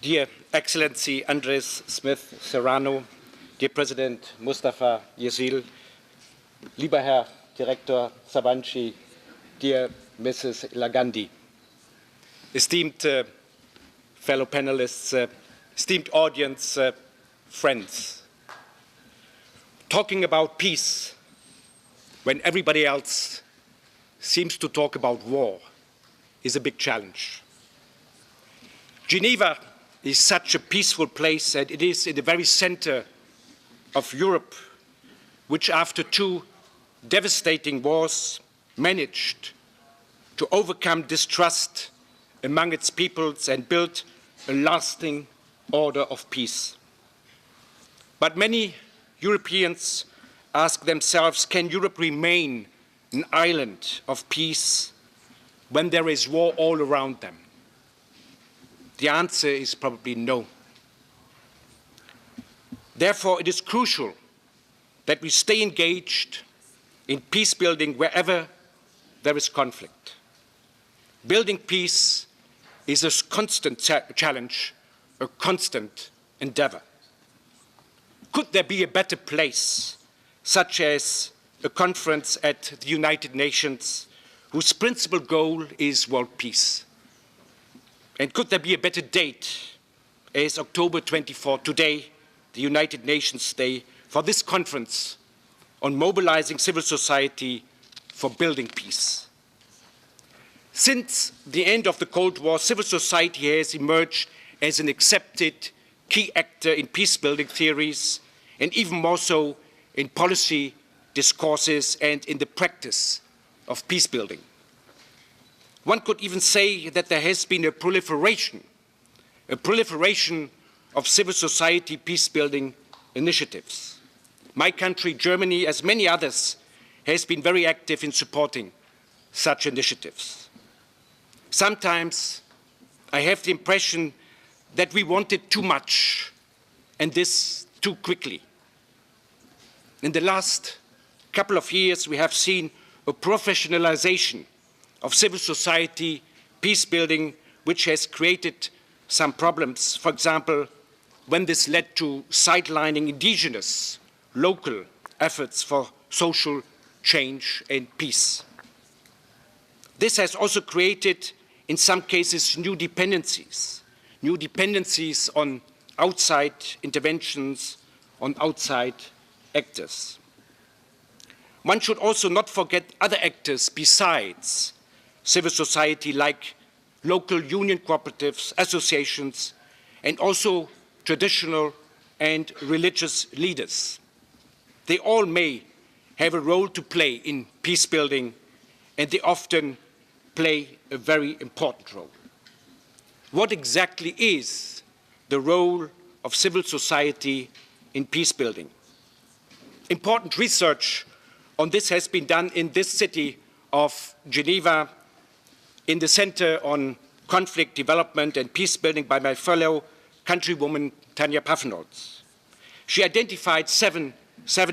Dear Excellency Andres Smith Serrano, dear President Mustafa Yazil, lieber Herr Direktor Savanci, dear Mrs. Lagandi, esteemed fellow panelists, esteemed audience, friends. Talking about peace when everybody else seems to talk about war is a big challenge. Geneva is such a peaceful place, and it is in the very center of Europe, which after two devastating wars managed to overcome distrust among its peoples and build a lasting order of peace. But many Europeans ask themselves, can Europe remain an island of peace when there is war all around them? The answer is probably no. Therefore, it is crucial that we stay engaged in peace building wherever there is conflict. Building peace is a constant challenge, a constant endeavor. Could there be a better place, such as a conference at the United Nations, whose principal goal is world peace? And could there be a better date as October 24, today, the United Nations Day, for this conference on mobilizing civil society for building peace? Since the end of the Cold War, civil society has emerged as an accepted key actor in peace-building theories, and even more so in policy discourses and in the practice of peace-building. One could even say that there has been a proliferation of civil society peace-building initiatives. My country, Germany, as many others, has been very active in supporting such initiatives. Sometimes I have the impression that we wanted too much, and this too quickly. In the last couple of years, we have seen a professionalization of civil society peace-building, which has created some problems. For example, when this led to sidelining indigenous, local efforts for social change and peace. This has also created, in some cases, new dependencies on outside interventions, on outside actors. One should also not forget other actors besides civil society, like local union cooperatives, associations, and also traditional and religious leaders. They all may have a role to play in peace building, and they often play a very important role. What exactly is the role of civil society in peace building? Important research on this has been done in this city of Geneva, in the Center on Conflict Development and Peace Building by my fellow countrywoman Tanja Paffenholz. She identified seven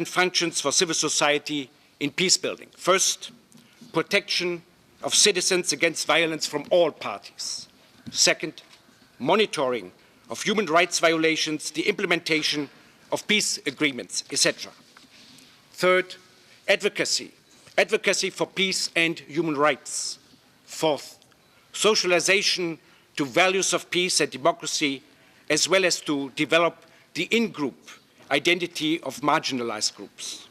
functions for civil society in peace building. First, protection of citizens against violence from all parties. Second, monitoring of human rights violations, the implementation of peace agreements, etc. Third, advocacy for peace and human rights. Fourth, socialization to values of peace and democracy, as well as to develop the in-group identity of marginalized groups.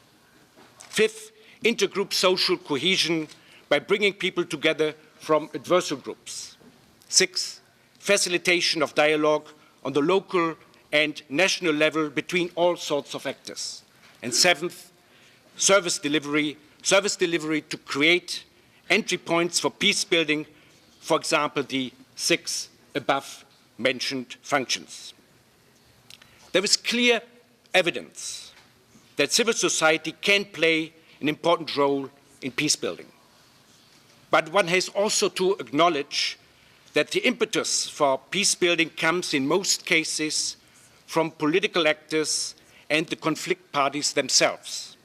Fifth, intergroup social cohesion by bringing people together from adversarial groups. Sixth, facilitation of dialogue on the local and national level between all sorts of actors. And seventh, service delivery to create entry points for peace building, for example, the 6 above mentioned functions. There is clear evidence that civil society can play an important role in peace building. But one has also to acknowledge that the impetus for peace building comes in most cases from political actors and the conflict parties themselves.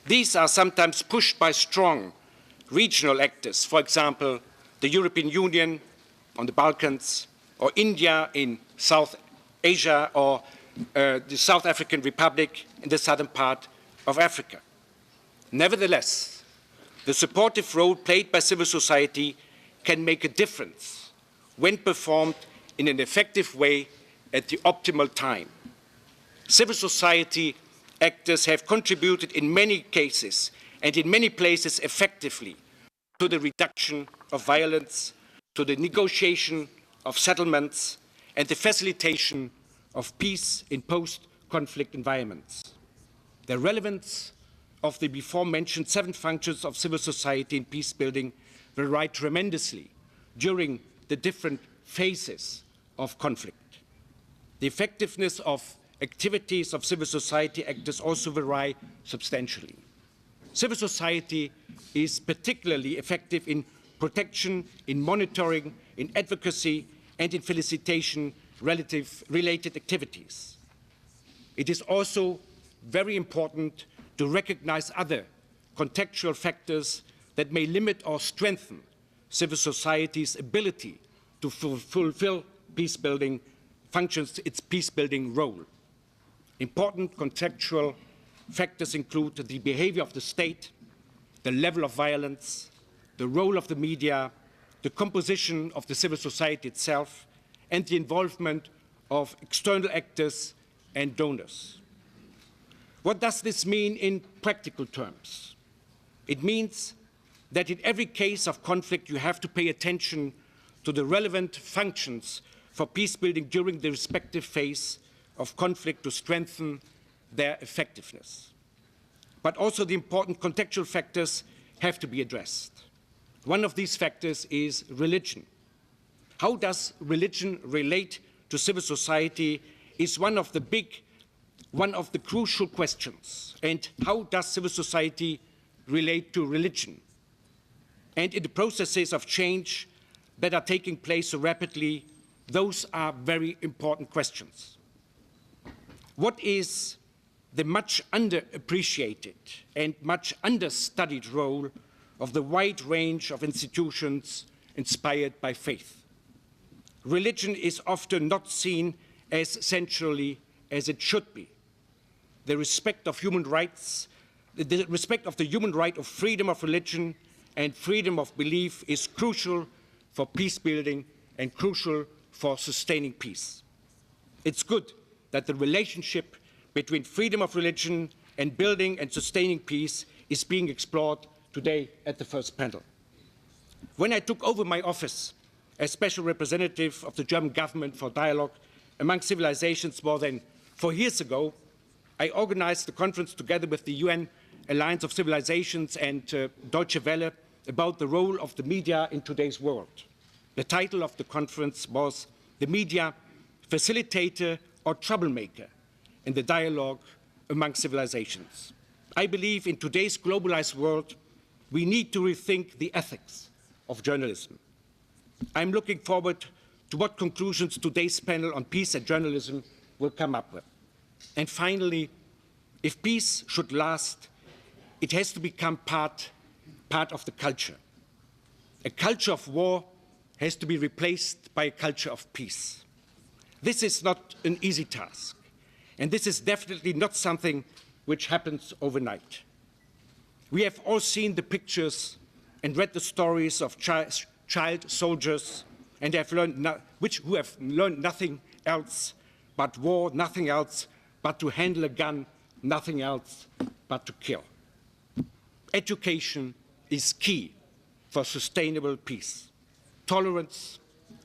These are sometimes pushed by strong regional actors, for example, the European Union on the Balkans, or India in South Asia or the South African Republic in the southern part of Africa. Nevertheless, the supportive role played by civil society can make a difference when performed in an effective way at the optimal time. Civil society actors have contributed in many cases and in many places effectively to the reduction of violence, to the negotiation of settlements, and the facilitation of peace in post-conflict environments. The relevance of the before-mentioned 7 functions of civil society in peace building will rise tremendously during the different phases of conflict. The effectiveness of activities of civil society actors also vary substantially. Civil society is particularly effective in protection, in monitoring, in advocacy, and in facilitation related activities. It is also very important to recognize other contextual factors that may limit or strengthen civil society's ability to fulfill peace-building functions, its peace-building role. Important contextual factors include the behavior of the state, the level of violence, the role of the media, the composition of the civil society itself, and the involvement of external actors and donors. What does this mean in practical terms? It means that in every case of conflict, you have to pay attention to the relevant functions for peace building during the respective phase of conflict to strengthen their effectiveness. But also the important contextual factors have to be addressed. One of these factors is religion. How does religion relate to civil society is one of the crucial questions. And how does civil society relate to religion? And in the processes of change that are taking place so rapidly, those are very important questions. What is the much underappreciated and much understudied role of the wide range of institutions inspired by faith? Religion is often not seen as centrally as it should be. The respect of human rights, the respect of the human right of freedom of religion and freedom of belief is crucial for peace building and crucial for sustaining peace. It's good that the relationship between freedom of religion and building and sustaining peace is being explored today at the first panel. When I took over my office as Special Representative of the German government for dialogue among civilizations more than 4 years ago, I organized a conference together with the UN Alliance of Civilizations and Deutsche Welle about the role of the media in today's world. The title of the conference was "The Media, Facilitator or Troublemaker in the Dialogue Among Civilizations." I believe in today's globalized world, we need to rethink the ethics of journalism. I'm looking forward to what conclusions today's panel on peace and journalism will come up with. And finally, if peace should last, it has to become part of the culture. A culture of war has to be replaced by a culture of peace. This is not an easy task, and this is definitely not something which happens overnight. We have all seen the pictures and read the stories of child soldiers and who have learned nothing else but war, nothing else but to handle a gun, nothing else but to kill. Education is key for sustainable peace. Tolerance,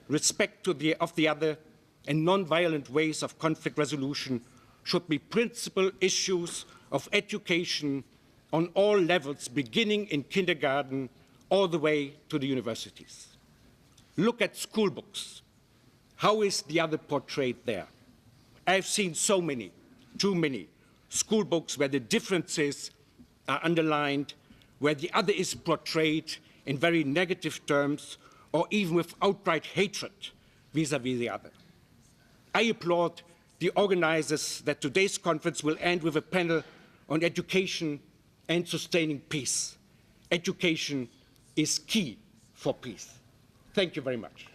respect of the other, and non-violent ways of conflict resolution should be principal issues of education on all levels, beginning in kindergarten all the way to the universities. Look at school books. How is the other portrayed there? I've seen so many, too many, school books where the differences are underlined, where the other is portrayed in very negative terms, or even with outright hatred vis-à-vis the other. I applaud the organizers that today's conference will end with a panel on education and sustaining peace. Education is key for peace. Thank you very much.